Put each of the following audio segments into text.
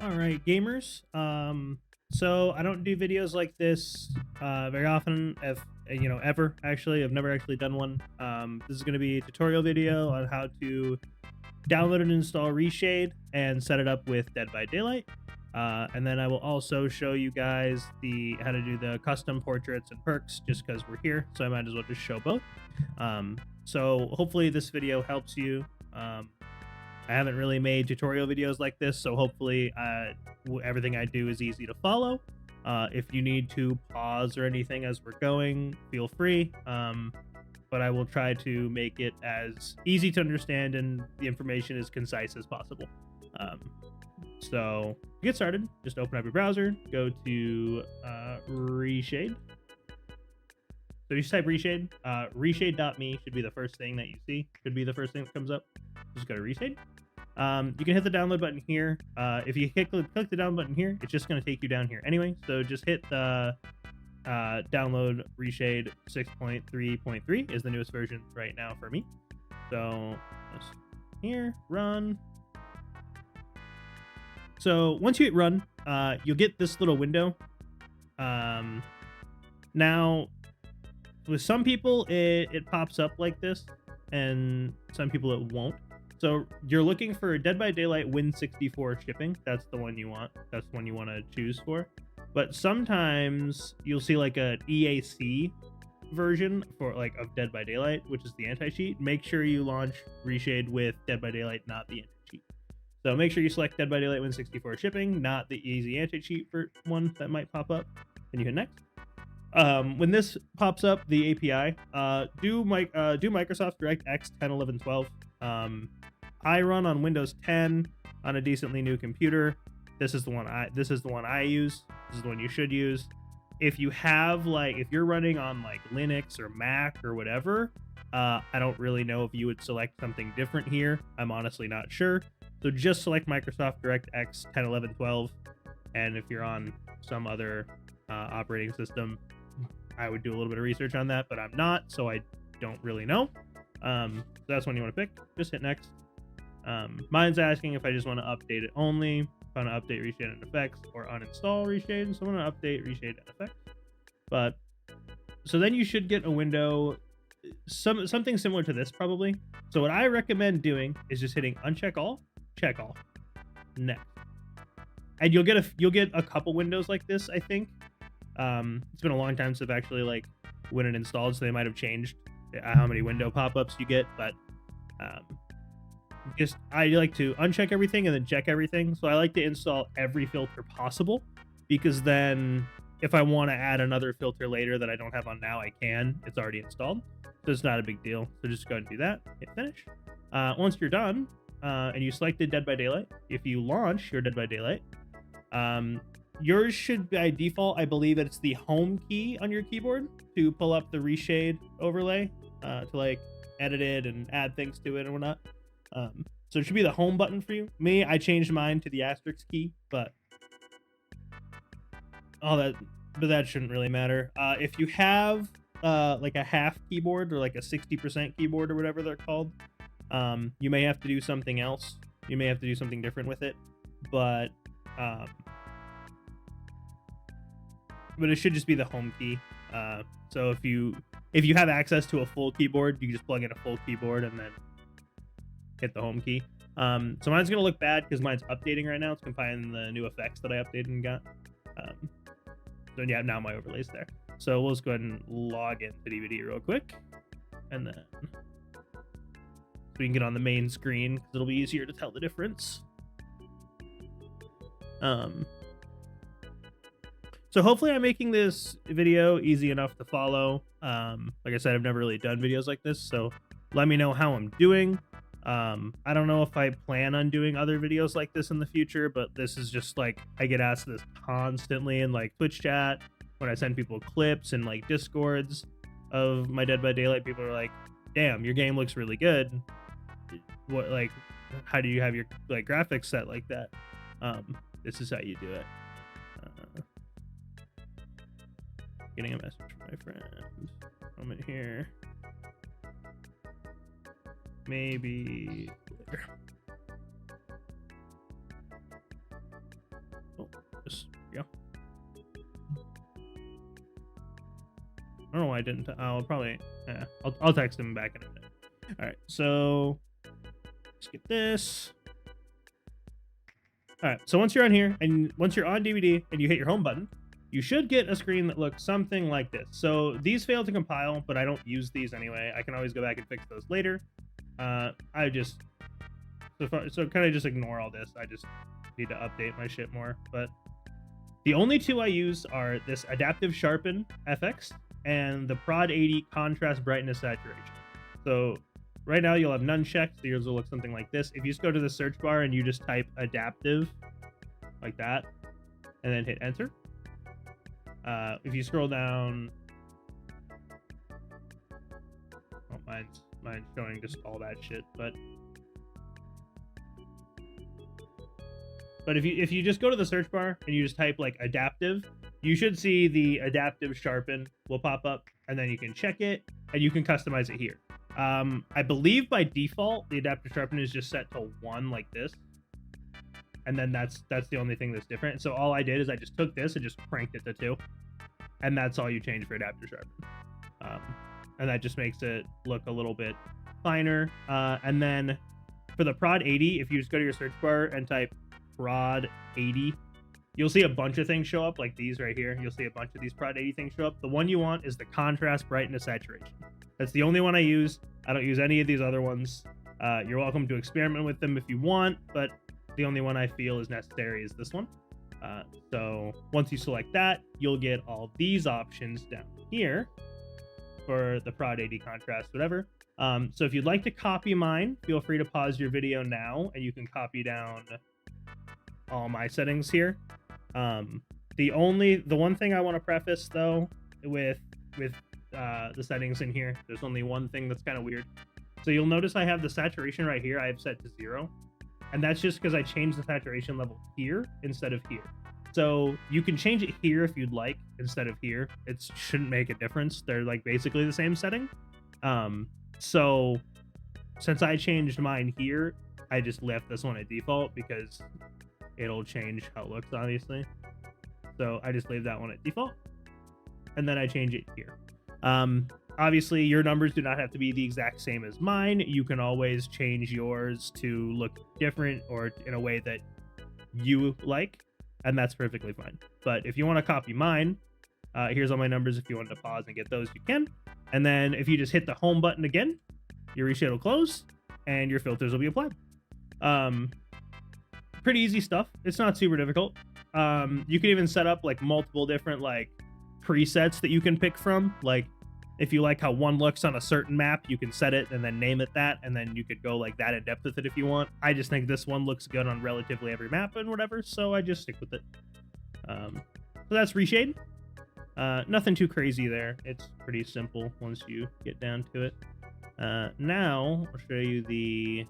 All right, gamers. So I don't do videos like this very often, if ever. Actually, I've never actually done one. This is going to be a tutorial video on how to download and install ReShade and set it up with Dead by Daylight. And then I will also show you guys how to do the custom portraits and perks, just because we're here. So I might as well just show both. So hopefully this video helps you. I haven't really made tutorial videos like this, so hopefully everything I do is easy to follow. If you need to pause or anything as we're going, feel free. But I will try to make it as easy to understand and the information as concise as possible. So to get started, just open up your browser, go to ReShade. So you just type ReShade. ReShade.me should be the first thing that you see. Should be the first thing that comes up. Just go to ReShade. You can hit the download button here. If you click the down button here, it's just going to take you down here anyway. So just hit the download ReShade 6.3.3 is the newest version right now for me. So here, run. So once you hit run, you'll get this little window. Now, with some people, it pops up like this, and some people it won't. So you're looking for Dead by Daylight Win64 shipping. That's the one you want. That's the one you want to choose for. But sometimes you'll see like an EAC version for like of Dead by Daylight, which is the anti-cheat. Make sure you launch ReShade with Dead by Daylight, not the anti-cheat. So make sure you select Dead by Daylight Win64 shipping, not the easy anti-cheat for one that might pop up. Then you hit next. When this pops up, the API, do Microsoft DirectX 10, 11, 12. I run on Windows 10 on a decently new computer. This is the one I use. This is the one you should use. If you have if you're running on like Linux or Mac or whatever, I don't really know if you would select something different here. I'm honestly not sure. So just select Microsoft DirectX 10, 11, 12. And if you're on some other operating system, I would do a little bit of research on that, but I'm not, so I don't really know. So that's one you want to pick. Just hit next. Mine's asking if I just want to update it only, if I want to update ReShade and effects, or uninstall ReShade. So I'm going to update ReShade and effects. But so then you should get a window, something similar to this probably. So what I recommend doing is just hitting uncheck all, check all, next, and you'll get a couple windows like this. I think it's been a long time since I've actually when it installed, so they might have changed how many window pop-ups you get, but I like to uncheck everything and then check everything. So I like to install every filter possible, because then if I want to add another filter later that I don't have on now, I can. It's already installed, so it's not a big deal. So just go ahead and do that, hit finish. Once you're done and you selected Dead by Daylight, if you launch your Dead by Daylight, yours should by default, I believe it's the home key on your keyboard to pull up the ReShade overlay to edit it and add things to it and whatnot. So it should be the home button for you. Me, I changed mine to the asterisk key, but that shouldn't really matter. If you have like a half keyboard or like a 60% keyboard or whatever they're called, you may have to do something else. You may have to do something different with it, but it should just be the home key. So if you have access to a full keyboard, you can just plug in a full keyboard and then hit the home key. So mine's gonna look bad because mine's updating right now. It's compiling the new effects that I updated and got. So yeah, now my overlay's there. So we'll just go ahead and log into DVD real quick, and then so we can get on the main screen because it'll be easier to tell the difference. So hopefully I'm making this video easy enough to follow. Like I said, I've never really done videos like this, so let me know how I'm doing. I don't know if I plan on doing other videos like this in the future, but this is just I get asked this constantly in Twitch chat, when I send people clips and Discords of my Dead by Daylight. People are like, damn, your game looks really good. What, how do you have your graphics set like that? This is how you do it. Getting a message from my friend. Moment here. Maybe later. I don't know why I didn't. I'll probably. Yeah, I'll text him back in a minute. All right, so let's get this. All right, so once you're on here and once you're on DVD and you hit your home button, you should get a screen that looks something like this. So these failed to compile, but I don't use these anyway. I can always go back and fix those later. I just so kind of just ignore all this. I just need to update my shit more. But the only two I use are this Adaptive Sharpen FX and the Prod 80 Contrast Brightness Saturation. So right now you'll have none checked, so yours will look something like this. If you just go to the search bar and you just type adaptive like that, and then hit enter. If you scroll down, oh, mine's showing just all that shit, but if you just go to the search bar and you just type like adaptive, you should see the Adaptive Sharpen will pop up, and then you can check it and you can customize it here. I believe by default the Adaptive Sharpen is just set to 1 like this, and then that's the only thing that's different. So all I did is I just took this and just cranked it to 2, and that's all you change for Adaptive Sharpen. And that just makes it look a little bit finer. And then for the Prod 80, if you just go to your search bar and type Prod 80, you'll see a bunch of things show up like these right here. You'll see a bunch of these Prod 80 things show up. The one you want is the Contrast Brightness Saturation. That's the only one I use. I don't use any of these other ones. You're welcome to experiment with them if you want, but the only one I feel is necessary is this one. So once you select that, you'll get all these options down here for the Prod 80 contrast, whatever. So if you'd like to copy mine, feel free to pause your video now and you can copy down all my settings here. The one thing I want to preface though with the settings in here, there's only one thing that's kind of weird. So you'll notice I have the saturation right here I have set to 0, and that's just because I changed the saturation level here instead of here. So you can change it here if you'd like instead of here. It shouldn't make a difference. They're like basically the same setting. So since I changed mine here, I just left this one at default because it'll change how it looks, obviously. So I just leave that one at default, and then I change it here. Obviously your numbers do not have to be the exact same as mine. You can always change yours to look different or in a way that you like, and that's perfectly fine. But if you want to copy mine, here's all my numbers. If you want to pause and get those, you can. And then if you just hit the home button again, your ReShade will close and your filters will be applied. Pretty easy stuff. It's not super difficult. You can even set up like multiple different like presets that you can pick from. Like if you like how one looks on a certain map, you can set it and then name it that, and then you could go like that in depth with it if you want. I just think this one looks good on relatively every map and whatever, so I just stick with it. So that's ReShade. Nothing too crazy there. It's pretty simple once you get down to it. Now I'll show you the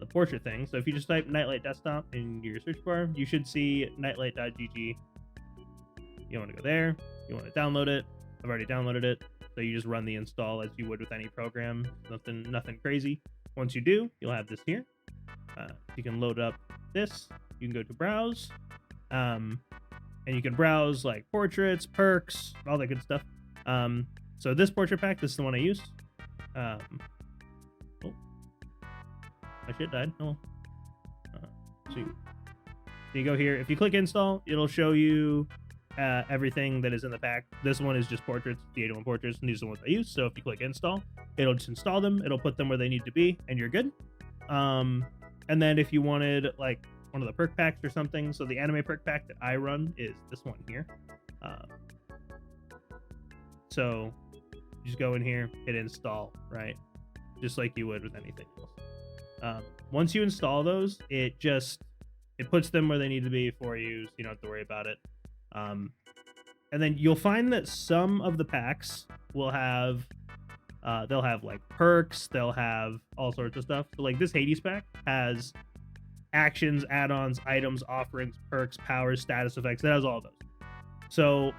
portrait thing. So if you just type Nightlight Desktop in your search bar, you should see nightlight.gg. You want to go there. You want to download it. I've already downloaded it. So you just run the install as you would with any program. Nothing crazy. Once you do, you'll have this here. You can load up this. You can go to browse. And you can browse like portraits, perks, all that good stuff. So this portrait pack, this is the one I use. Oh, my shit died. Oh. So you go here. If you click install, it'll show you everything that is in the pack. This one is just portraits, the 81 portraits, and these are the ones I use. So if you click install, it'll just install them. It'll put them where they need to be, and you're good. And then if you wanted like one of the perk packs or something, so the anime perk pack that I run is this one here. So you just go in here, hit install, right? Just like you would with anything else. Once you install those, it puts them where they need to be for you, so you don't have to worry about it. And then you'll find that some of the packs will have they'll have like perks, they'll have all sorts of stuff. So like this Hades pack has actions, add-ons, items, offerings, perks, powers, status effects. It has all of those. So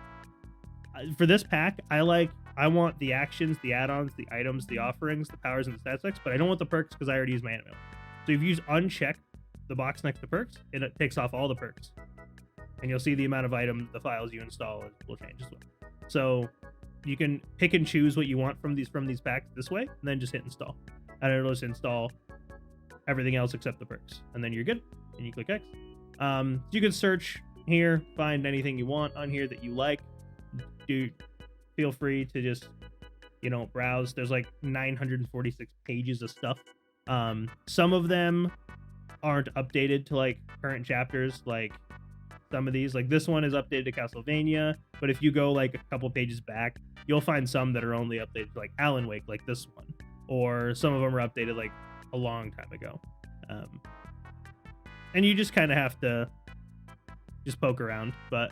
for this pack, I want the actions, the add-ons, the items, the offerings, the powers, and the status effects, but I don't want the perks because I already use my anime. So if you just uncheck the box next to perks, it takes off all the perks. And you'll see the amount of items, the files you install will change as well. So you can pick and choose what you want from these packs this way, and then just hit install, and it'll just install everything else except the perks, and then you're good. And you click X. You can search here, find anything you want on here that you like. Feel free to just, you know, browse. There's like 946 pages of stuff. Some of them aren't updated to like current chapters, like some of these, like this one is updated to Castlevania, but if you go like a couple pages back, you'll find some that are only updated to like Alan Wake, like this one, or some of them are updated like a long time ago. And you just kind of have to just poke around, but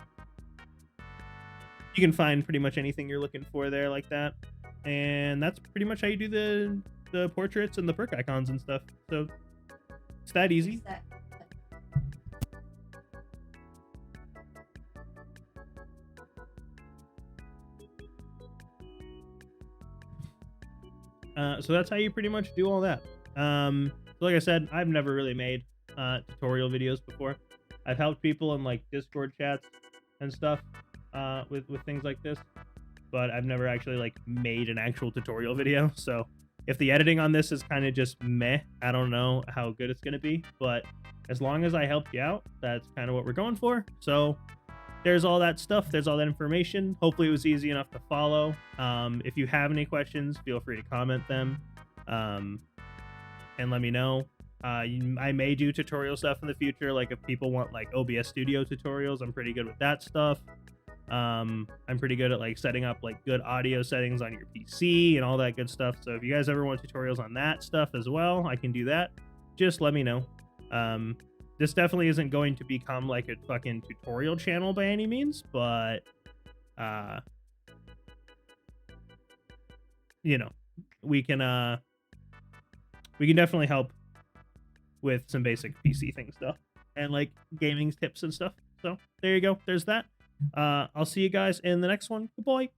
you can find pretty much anything you're looking for there like that. And that's pretty much how you do the portraits and the perk icons and stuff. So it's that easy. So that's how you pretty much do all that. So like I said, I've never really made tutorial videos before. I've helped people in like Discord chats and stuff with things like this, but I've never actually like made an actual tutorial video. So if the editing on this is kind of just meh, I don't know how good it's gonna be, but as long as I helped you out, that's kind of what we're going for. So there's all that stuff. There's all that information. Hopefully it was easy enough to follow. If you have any questions, feel free to comment them and let me know. I may do tutorial stuff in the future. Like if people want like OBS Studio tutorials, I'm pretty good with that stuff. I'm pretty good at like setting up like good audio settings on your PC and all that good stuff. So if you guys ever want tutorials on that stuff as well, I can do that. Just let me know. This definitely isn't going to become like a fucking tutorial channel by any means, but you know, we can definitely help with some basic PC thing stuff and like gaming tips and stuff. So there you go. There's that. I'll see you guys in the next one. Goodbye.